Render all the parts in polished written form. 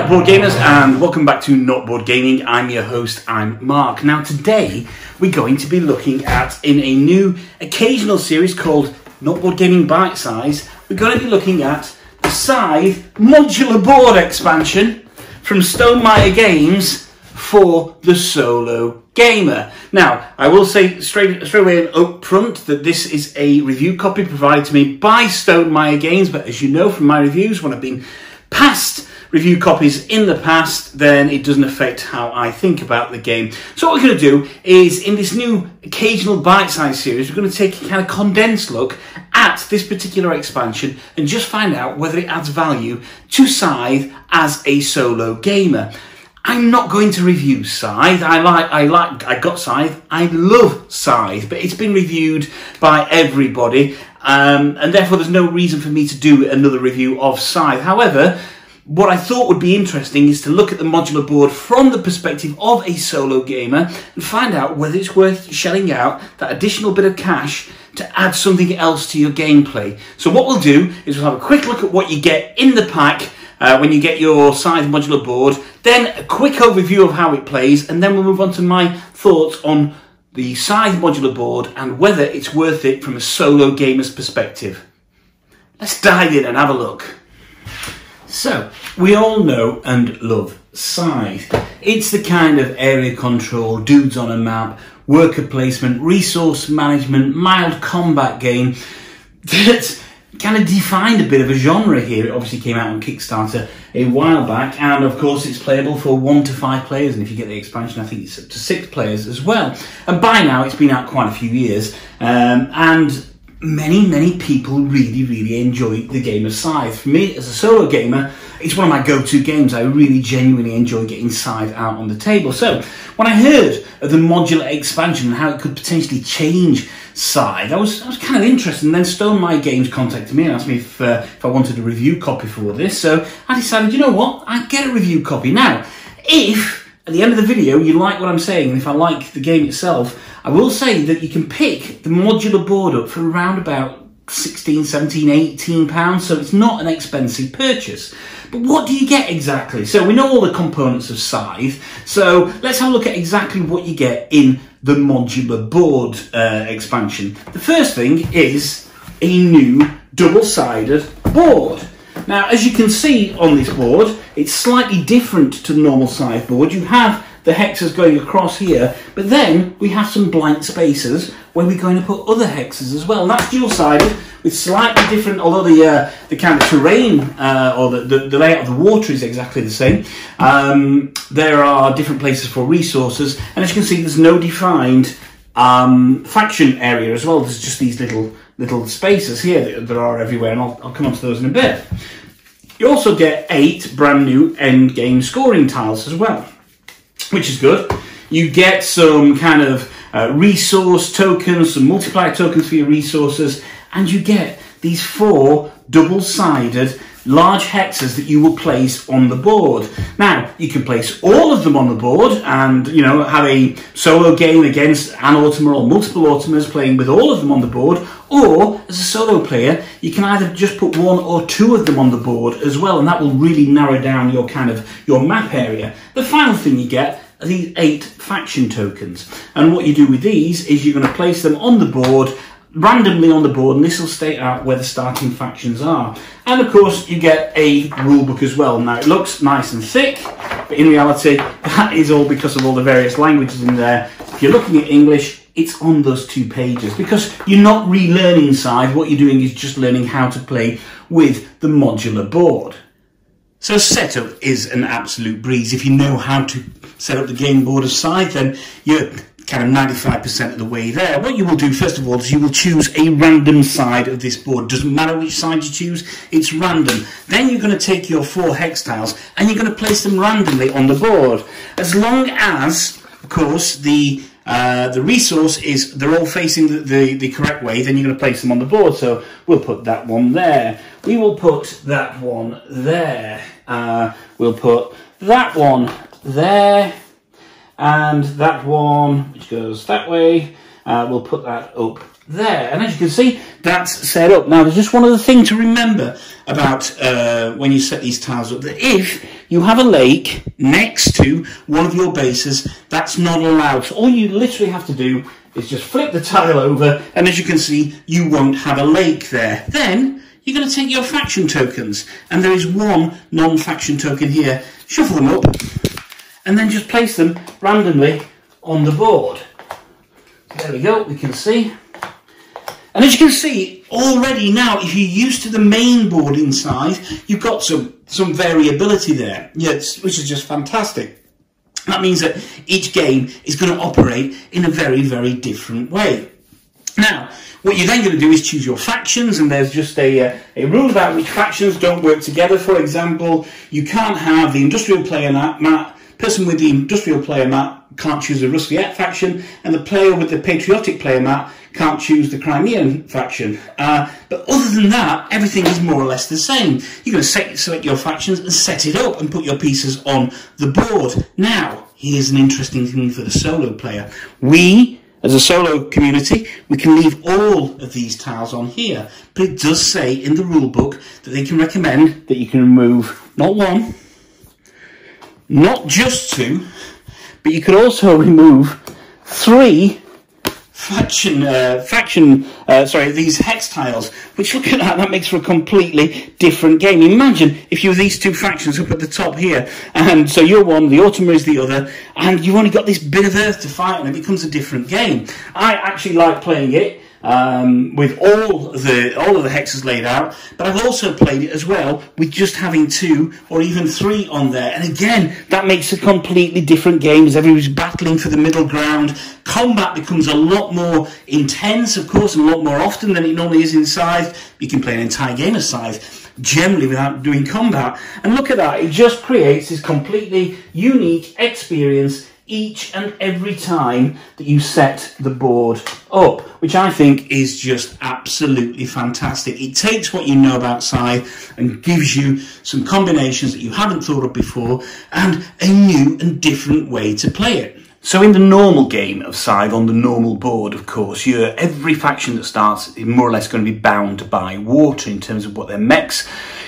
Hi board gamers, and welcome back to Not Bored Gaming. I'm your host, I'm Mark. Now today we're going to be looking at, in a new occasional series called Not Bored Gaming Bitesize, we're going to be looking at the Scythe Modular Board expansion from Stonemaier Games for the solo gamer. Now, I will say straight away and up front that this is a review copy provided to me by Stonemaier Games, but as you know from my reviews, when I've been past review copies in the past, then it doesn't affect how I think about the game. So what we're going to do is, in this new occasional bite-sized series, we're going to take a kind of condensed look at this particular expansion and just find out whether it adds value to Scythe as a solo gamer. I'm not going to review Scythe. I got Scythe. I love Scythe, but it's been reviewed by everybody, and therefore there's no reason for me to do another review of Scythe. However, what I thought would be interesting is to look at the modular board from the perspective of a solo gamer and find out whether it's worth shelling out that additional bit of cash to add something else to your gameplay. So what we'll do is we'll have a quick look at what you get in the pack when you get your Scythe modular board, then a quick overview of how it plays, and then we'll move on to my thoughts on the Scythe modular board and whether it's worth it from a solo gamer's perspective. Let's dive in and have a look. So, we all know and love Scythe. It's the kind of area control, dudes on a map, worker placement, resource management, mild combat game that kind of defined a bit of a genre here. It obviously came out on Kickstarter a while back, and of course it's playable for 1 to 5 players, and if you get the expansion I think it's up to 6 players as well. And by now it's been out quite a few years, and many people really enjoy the game of Scythe. For me, as a solo gamer, it's one of my go-to games. I really genuinely enjoy getting Scythe out on the table. So when I heard of the modular expansion and how it could potentially change Scythe, I was kind of interested, and then Stonemaier Games contacted me and asked me if I wanted a review copy for this. So I decided, you know what, I'd get a review copy. Now, if at the end of the video you like what I'm saying, and if I like the game itself, I will say that you can pick the modular board up for around about £16, £17, £18, so it's not an expensive purchase. But what do you get exactly? So we know all the components of Scythe, so let's have a look at exactly what you get in the modular board expansion. The first thing is a new double-sided board. Now, as you can see on this board, it's slightly different to the normal Scythe board. You have the hexes going across here, but then we have some blank spaces where we're going to put other hexes as well. And that's dual-sided with slightly different, although the kind of terrain or the layout of the water is exactly the same. There are different places for resources, and as you can see, there's no defined faction area as well. There's just these little spaces here that are everywhere, and I'll come on to those in a bit. You also get 8 brand new end game scoring tiles as well, which is good. You get some kind of resource tokens, some multiplier tokens for your resources, and you get these 4 double-sided large hexes that you will place on the board. Now, you can place all of them on the board and, you know, have a solo game against an automa or multiple automas playing with all of them on the board, or as a solo player, you can either just put 1 or 2 of them on the board as well, and that will really narrow down your map area. The final thing you get are these 8 faction tokens, and what you do with these is you're going to place them on the board, randomly on the board, and this will state out where the starting factions are. And of course you get a rulebook as well. Now, it looks nice and thick, but in reality that is all because of all the various languages in there. If you're looking at English, it's on those 2 pages, because you're not relearning Scythe. What you're doing is just learning how to play with the modular board. So setup is an absolute breeze. If you know how to set up the game board of Scythe, then you're kind of 95% of the way there. What you will do first of all is you will choose a random side of this board. Doesn't matter which side you choose, it's random. Then you're going to take your 4 hex tiles and you're going to place them randomly on the board. As long as, of course, the resource is, they're all facing the correct way, then you're going to place them on the board. So we'll put that one there. We will put that one there. We'll put that one there. And that one, which goes that way, we'll put that up there, and as you can see, that's set up. Now, there's just one other thing to remember about when you set these tiles up, that if you have a lake next to one of your bases, that's not allowed. So all you literally have to do is just flip the tile over, and as you can see, you won't have a lake there. Then you're going to take your faction tokens, and there is one non-faction token here. Shuffle them up, and then just place them randomly on the board. There we go, we can see. And as you can see, already now, if you're used to the main board inside, you've got some variability there, which is just fantastic. That means that each game is going to operate in a very, very different way. Now, what you're then going to do is choose your factions, and there's just a rule about which factions don't work together. For example, you can't have the industrial player mat. Person with the industrial player mat can't choose the Russiette faction, and the player with the patriotic player mat can't choose the Crimean faction. But other than that, everything is more or less the same. You're going to select your factions and set it up and put your pieces on the board. Now, here's an interesting thing for the solo player. We, as a solo community, we can leave all of these tiles on here, but it does say in the rule book that they can recommend that you can remove not one, not just two, but you could also remove 3 these hex tiles, which, look at that makes for a completely different game. Imagine if you were these 2 factions up at the top here, and so you're one, the Automa is the other, and you've only got this bit of earth to fight, and it becomes a different game. I actually like playing it with all of the hexes laid out, but I've also played it as well with just having 2 or even 3 on there, and again, that makes a completely different game as everybody's battling for the middle ground. Combat becomes a lot more intense, of course, and a lot more often than it normally is in Scythe. You can play an entire game of Scythe generally without doing combat, and look at that, it just creates this completely unique experience each and every time that you set the board up, which I think is just absolutely fantastic. It takes what you know about Scythe and gives you some combinations that you haven't thought of before, and a new and different way to play it. So in the normal game of Scythe, on the normal board, of course, every faction that starts is more or less going to be bound by water in terms of what their mechs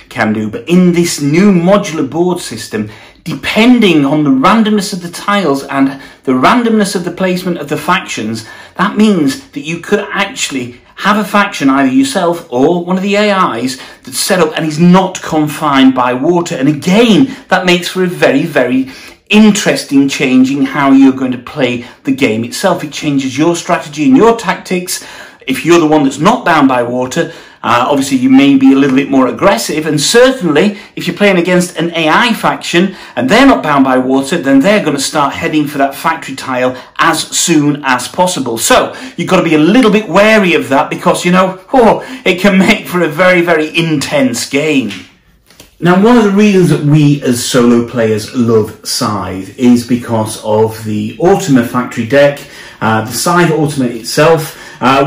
can do. But in this new modular board system, depending on the randomness of the tiles and the randomness of the placement of the factions, that means that you could actually have a faction, either yourself or one of the AIs, that's set up and is not confined by water. And again, that makes for a very, very interesting change in how you're going to play the game itself. It changes your strategy and your tactics. If you're the one that's not bound by water, obviously you may be a little bit more aggressive, and certainly if you're playing against an AI faction and they're not bound by water, then they're going to start heading for that factory tile as soon as possible. So you've got to be a little bit wary of that, because it can make for a very, very intense game. Now, one of the reasons that we as solo players love Scythe is because of the Automa factory deck, the Scythe Automa itself,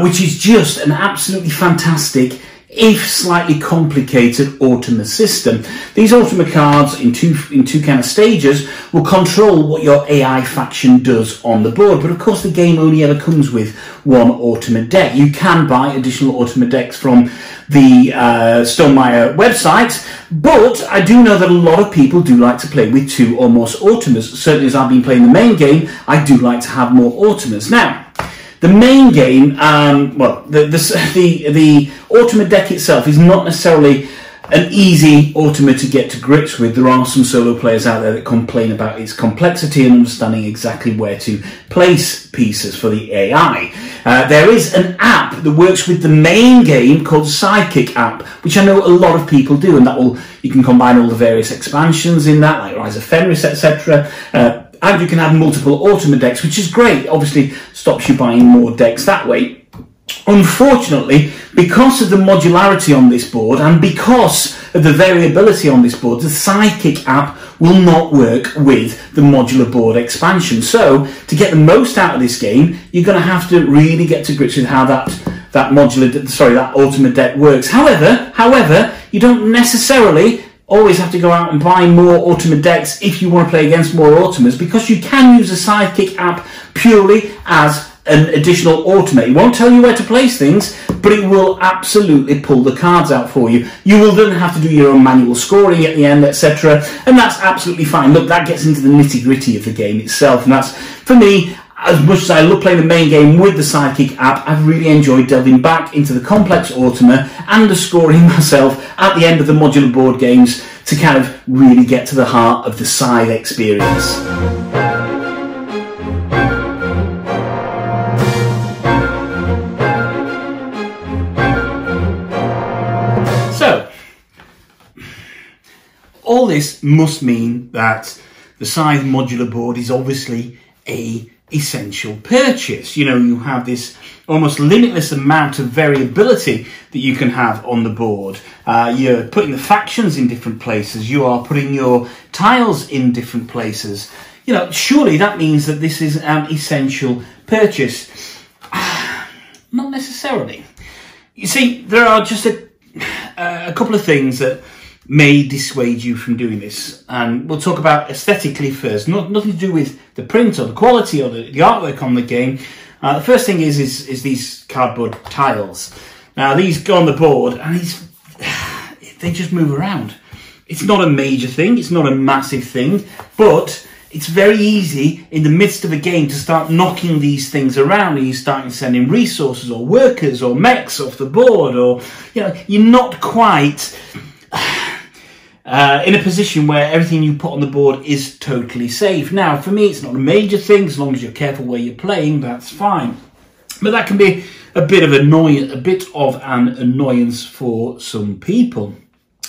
which is just an absolutely fantastic, if slightly complicated, Automa system. These Automa cards in two kind of stages will control what your AI faction does on the board, but of course the game only ever comes with one Automa deck. You can buy additional Automa decks from the Stonemaier website, but I do know that a lot of people do like to play with 2 or more Automas. Certainly as I've been playing the main game, I do like to have more Automas. Now, the main game, the Automa deck itself is not necessarily an easy Automa to get to grips with. There are some solo players out there that complain about its complexity and understanding exactly where to place pieces for the AI. There is an app that works with the main game called Sidekick app, which I know a lot of people do, and you can combine all the various expansions in that, like Rise of Fenris, etc. And you can have multiple Automa decks, which is great. Obviously, stops you buying more decks that way. Unfortunately, because of the modularity on this board and because of the variability on this board, the Sidekick app will not work with the modular board expansion. So, to get the most out of this game, you're going to have to really get to grips with how that Automa deck works. However, you don't necessarily always have to go out and buy more Automa decks if you want to play against more Automas, because you can use the Sidekick app purely as an additional automator. It won't tell you where to place things, but it will absolutely pull the cards out for you. You will then have to do your own manual scoring at the end, etc. And that's absolutely fine. Look, that gets into the nitty-gritty of the game itself, and that's, for me, as much as I love playing the main game with the Sidekick app, I've really enjoyed delving back into the complex automa and the scoring myself at the end of the modular board games to kind of really get to the heart of the Scythe experience. So, all this must mean that the Scythe modular board is obviously a essential purchase. You know, you have this almost limitless amount of variability that you can have on the board. You're putting the factions in different places. You are putting your tiles in different places. You know, surely that means that this is an essential purchase. Not necessarily. You see, there are just a couple of things that may dissuade you from doing this, and we'll talk about aesthetically first. Nothing to do with the print or the quality or the artwork on the game. The first thing is these cardboard tiles. Now these go on the board and they just move around. It's not a major thing, it's not a massive thing, but it's very easy in the midst of a game to start knocking these things around, and you start sending resources or workers or mechs off the board, or you know, you're not quite in a position where everything you put on the board is totally safe. Now, for me, it's not a major thing. As long as you're careful where you're playing, that's fine. But that can be a bit of an annoyance for some people.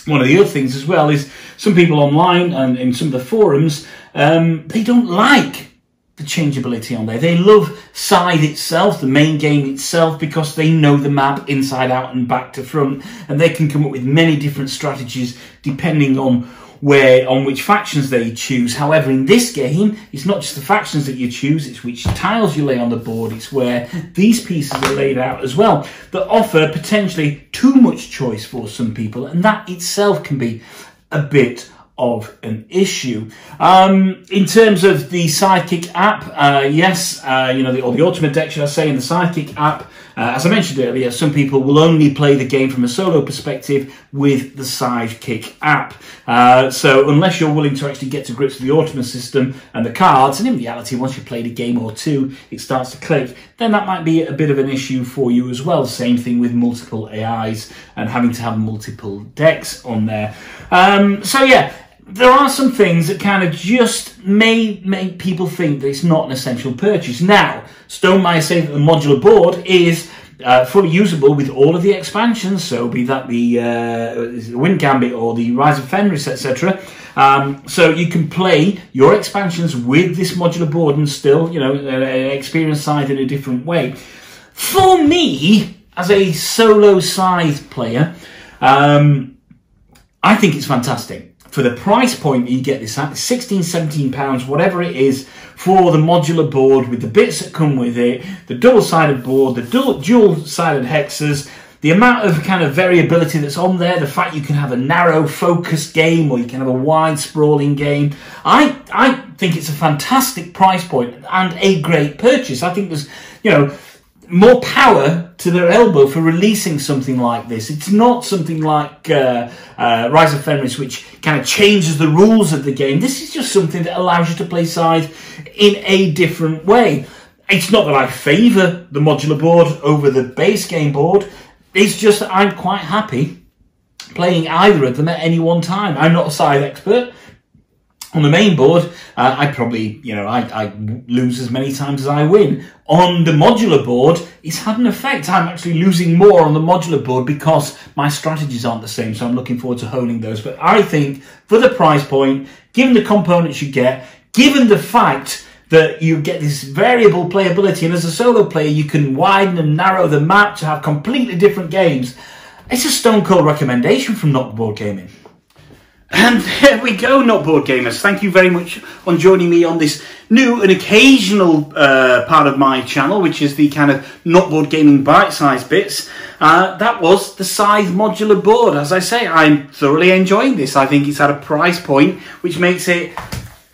One of the other things as well is some people online and in some of the forums, they don't like the changeability on there. They love Scythe itself, the main game itself, because they know the map inside out and back to front, and they can come up with many different strategies depending on which factions they choose. However, in this game, it's not just the factions that you choose, it's which tiles you lay on the board, it's where these pieces are laid out as well, that offer potentially too much choice for some people, and that itself can be a bit of an issue. In terms of the Sidekick app, yes, you know, or the Ultimate deck, should I say, in the Sidekick app, as I mentioned earlier, some people will only play the game from a solo perspective with the Sidekick app. So unless you're willing to actually get to grips with the Ultimate system and the cards, and in reality, once you've played a game or two, it starts to click, then that might be a bit of an issue for you as well. Same thing with multiple AIs and having to have multiple decks on there. So yeah, there are some things that kind of just may make people think that it's not an essential purchase. Now, Stone might say that the modular board is fully usable with all of the expansions, so be that the Wind Gambit or the Rise of Fenris, etc. So you can play your expansions with this modular board and still, you know, experience Scythe in a different way. For me, as a solo Scythe player, I think it's fantastic. For the price point that you get this at, £16, £17, whatever it is, for the modular board with the bits that come with it, the double-sided board, the dual-sided hexes, the amount of kind of variability that's on there, the fact you can have a narrow focused game or you can have a wide sprawling game. I think it's a fantastic price point and a great purchase. I think there's, you know, more power to their elbow for releasing something like this. It's not something like Rise of Fenris, which kind of changes the rules of the game. This is just something that allows you to play Scythe in a different way. It's not that I favour the modular board over the base game board. It's just that I'm quite happy playing either of them at any one time. I'm not a Scythe expert. On the main board, I probably, you know, I lose as many times as I win. On the modular board, it's had an effect. I'm actually losing more on the modular board because my strategies aren't the same, so I'm looking forward to honing those. But I think for the price point, given the components you get, given the fact that you get this variable playability, and as a solo player, you can widen and narrow the map to have completely different games, it's a stone cold recommendation from Not Bored Gaming. And there we go, Not Bored Gamers. Thank you very much on joining me on this new and occasional part of my channel, which is the kind of Not Bored Gaming bite-sized bits. That was the Scythe Modular Board. As I say, I'm thoroughly enjoying this. I think it's at a price point which makes it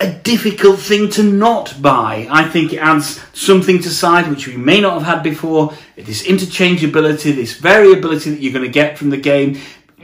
a difficult thing to not buy. I think it adds something to Scythe which we may not have had before. This interchangeability, this variability that you're going to get from the game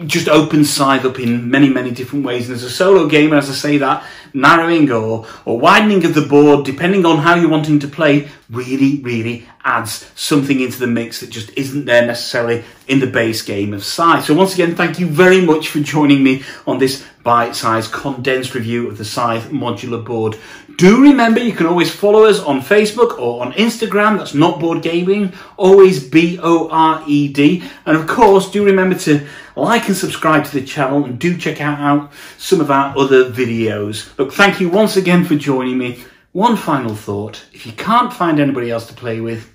just opens Scythe up in many, many different ways. And as a solo gamer, as I say that, narrowing or widening of the board, depending on how you're wanting to play, really adds something into the mix that just isn't there necessarily in the base game of Scythe. So once again, thank you very much for joining me on this bite-sized condensed review of the Scythe Modular Board. Do remember you can always follow us on Facebook or on Instagram. That's Not Bored Gaming, always B-O-R-E-D. And of course, do remember to like and subscribe to the channel, and do check out some of our other videos. Look, thank you once again for joining me. One final thought: if you can't find anybody else to play with,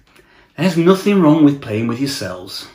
there's nothing wrong with playing with yourselves.